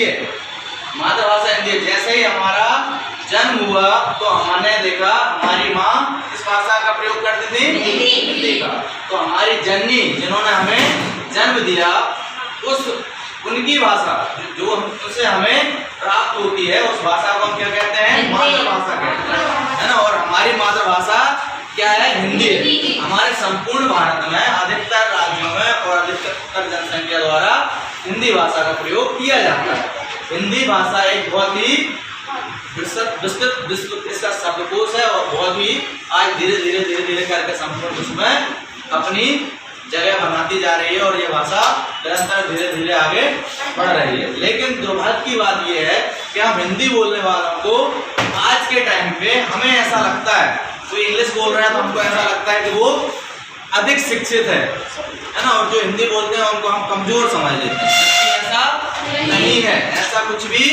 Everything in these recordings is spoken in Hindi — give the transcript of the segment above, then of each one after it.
हिंदी है, मातृभाषा हिंदी है। जैसे ही हमारा जन्म हुआ तो हमने देखा हमारी माँ किस भाषा का प्रयोग करती थी, हिंदी का। तो हमारी जननी जिन्होंने हमें जन्म दिया उनकी भाषा जो उनसे हमें प्राप्त होती है उस भाषा को हम क्या कहते हैं, मातृभाषा कहते हैं, है ना। और हमारी मातृभाषा क्या है, हिंदी है। हमारे संपूर्ण भारत में अधिकतर राज्यों में और अधिकतर जनसंख्या द्वारा हिंदी भाषा का प्रयोग किया जाता है। हिंदी भाषा एक बहुत ही विस्तृत इसका शब्दकोश है और बहुत ही आज धीरे धीरे करके संपूर्ण विश्व में अपनी जगह बनाती जा रही है और ये भाषा निरंतर धीरे धीरे आगे बढ़ रही है। लेकिन दुर्भाग्य की बात यह है कि हम हिंदी बोलने वालों को आज के टाइम पे हमें ऐसा लगता है, कोई इंग्लिश बोल रहा है तो हमको ऐसा लगता है कि वो अधिक शिक्षित है ना, और जो हिंदी बोलते हैं उनको हम कमजोर समझ लेते हैं। ऐसा नहीं है, ऐसा कुछ भी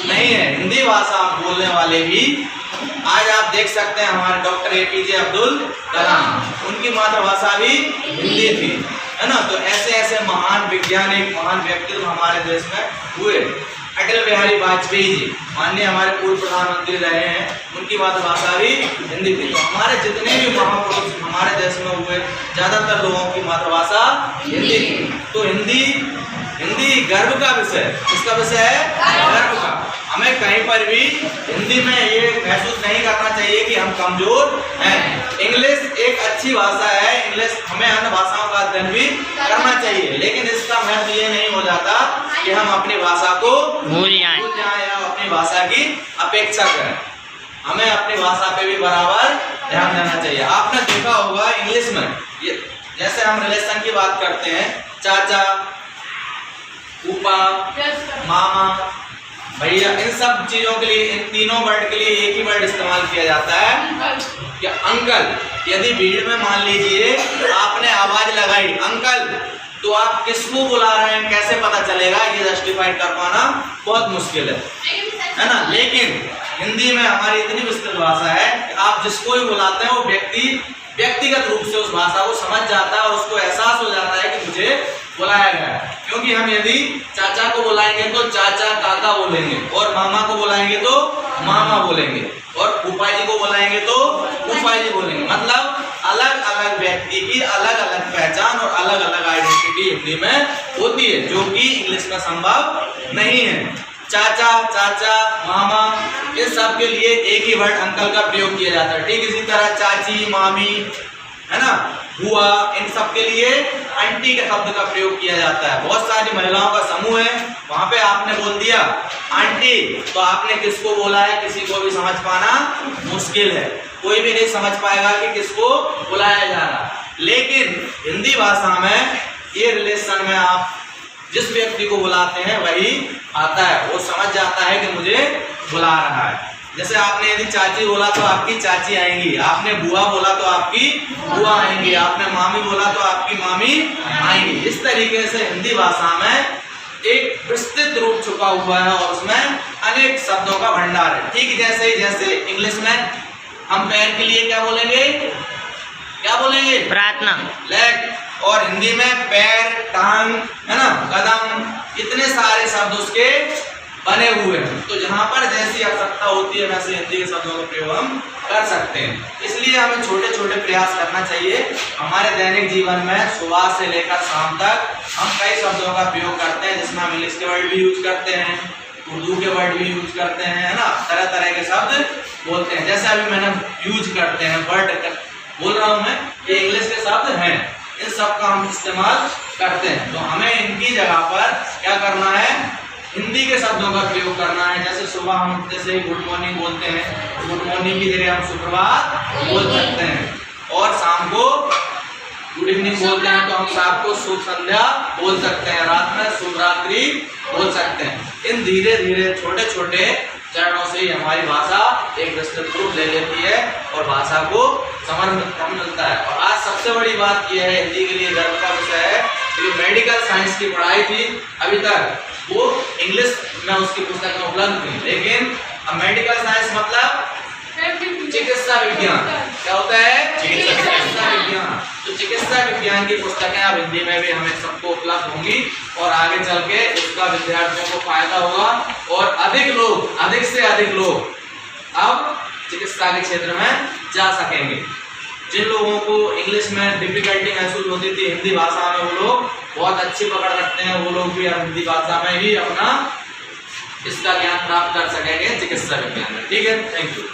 नहीं है। हिंदी भाषा बोलने वाले भी आज आप देख सकते हैं हमारे डॉक्टर APJ अब्दुल कलाम, उनकी मातृभाषा भी हिंदी थी, है ना। तो ऐसे ऐसे महान वैज्ञानिक, महान व्यक्तित्व हमारे देश में हुए। अटल बिहारी वाजपेयी जी माननीय हमारे पूर्व प्रधानमंत्री रहे हैं, उनकी मातृभाषा भी हिंदी थी। तो हमारे जितने भी महापुरुष हमारे देश में हुए ज़्यादातर लोगों की मातृभाषा हिंदी थी। तो हिंदी गर्व का विषय, किसका विषय है, गर्व का। हमें कहीं पर भी हिंदी में ये महसूस नहीं करना चाहिए कि हम कमजोर हैं। इंग्लिश एक अच्छी भाषा है, इंग्लिश हमें अन्य भाषाओं का अध्ययन भी करना चाहिए, लेकिन इसका महत्व ये नहीं हो जाता कि हम अपनी भाषा को भूल जाएं या अपनी भाषा की अपेक्षा करें। हमें अपनी भाषा पे भी बराबर ध्यान देना चाहिए। आपने देखा होगा इंग्लिश में ये जैसे हम रिलेशन की बात करते हैं, चाचा, फूफा, मामा, भैया, इन सब चीजों के लिए, इन तीनों वर्ड के लिए एक ही वर्ड इस्तेमाल किया जाता है कि अंकल। यदि भीड़ में मान लीजिए आपने आवाज लगाई अंकल, तो आप किसको बुला रहे हैं कैसे पता चलेगा, ये जस्टिफाइड कर पाना बहुत मुश्किल है ना। लेकिन हिंदी में हमारी इतनी विस्तृत भाषा है कि आप जिसको भी बुलाते हैं वो व्यक्तिगत रूप से उस भाषा को समझ जाता है और उसको एहसास हो जाता है कि मुझे बुलाया गया है। क्योंकि हम यदि चाचा को बुलाएंगे तो चाचा काका बोलेंगे, और मामा को बुलाएंगे तो मामा बोलेंगे, और फूफा जी को बुलाएंगे तो फूफा जी बोलेंगे। मतलब अलग अलग व्यक्ति की अलग अलग पहचान और अलग अलग आइडेंटिटी हिंदी में होती है, जो कि इंग्लिश में संभव नहीं है। चाचा, चाचा, मामा, इन सब के लिए एक ही वर्ड अंकल का प्रयोग किया जाता है। ठीक इसी तरह चाची, मामी, है ना, बुआ, इन सब के लिए आंटी के शब्द का प्रयोग किया जाता है। बहुत सारी महिलाओं का समूह है, वहां पे आपने बोल दिया आंटी, तो आपने किसको बोला है, किसी को भी समझ पाना मुश्किल है। कोई भी नहीं समझ पाएगा कि किसको बुलाया जा रहा। लेकिन हिंदी भाषा में ये रिलेशन में आप जिस व्यक्ति को बुलाते हैं वही आता है, वो समझ जाता है कि मुझे बुला रहा है। जैसे आपने यदि चाची बोला तो आपकी चाची आएंगी, आपने बुआ बोला तो आपकी बुआ आएंगी, आपने मामी बोला तो आपकी मामी आएंगी। इस तरीके से हिंदी भाषा में एक विस्तृत रूप छुपा हुआ है और उसमें अनेक शब्दों का भंडार है। ठीक जैसे इंग्लिश में हम पैर के लिए क्या बोलेंगे, प्रार्थना, लेग, और हिंदी में पैर, टांग, है ना, कदम, इतने सारे शब्द उसके बने हुए हैं। तो जहाँ पर जैसी आवश्यकता होती है वैसे हिंदी के शब्दों का प्रयोग हम कर सकते हैं। इसलिए हमें छोटे छोटे प्रयास करना चाहिए। हमारे दैनिक जीवन में सुबह से लेकर शाम तक हम कई शब्दों का प्रयोग करते हैं, जिसमें हम इंग्लिश के वर्ड भी यूज करते हैं, उर्दू के वर्ड भी यूज करते हैं, है ना, तरह तरह के शब्द बोलते हैं। जैसे अभी मैंने यूज करते हैं वर्ड बोल रहा हूँ मैं, ये इंग्लिश के शब्द हैं, इन सब का हम इस्तेमाल करते हैं। तो हमें इनकी जगह पर क्या करना है, हिंदी के शब्दों का प्रयोग करना है। जैसे सुबह हम जैसे गुड मॉर्निंग बोलते हैं, गुड मॉर्निंग की जगह हम सुप्रभात बोल सकते हैं, और शाम को गुड इवनिंग बोलते हैं तो हम शाम को शुभ संध्या बोल सकते हैं, रात में शुभ रात्रि बोल सकते हैं। इन धीरे धीरे छोटे छोटे चरणों से ही हमारी भाषा एक विस्तृत रूप ले लेती है और भाषा को समर्थन मिलता है। और आज सबसे बड़ी बात यह है, हिंदी के लिए गर्व का विषय है कि मेडिकल साइंस की पढ़ाई थी अभी तक वो इंग्लिश में उसकी पुस्तक में उपलब्ध थी, लेकिन अब मेडिकल साइंस मतलब चिकित्सा विज्ञान, क्या होता है? चिकित्सा विज्ञान। तो चिकित्सा विज्ञान की पुस्तकें अब हिंदी में भी हमें सबको उपलब्ध होंगी और आगे चल के उसका विद्यार्थियों को फायदा होगा और अधिक से अधिक लोग अब चिकित्सा के क्षेत्र में जा सकेंगे। जिन लोगों को इंग्लिश में डिफिकल्टी महसूस होती थी, हिंदी भाषा में वो लोग बहुत अच्छी पकड़ रखते हैं, वो लोग भी अब हिंदी भाषा में ही अपना इसका ज्ञान प्राप्त कर सकेंगे चिकित्सा विज्ञान में। ठीक है, थैंक यू।